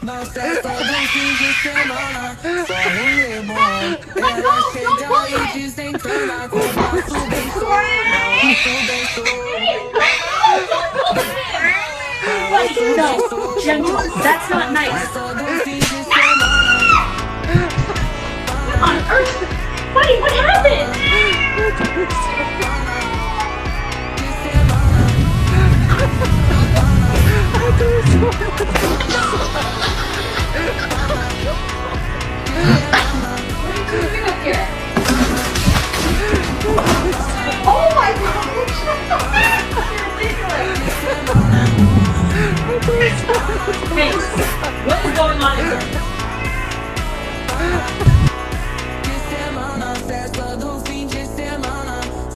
Mas é todo fim de semana, só relemora. Ela chega e desentona com o passo bem No, young, that's not nice. What on earth? Buddy, what happened?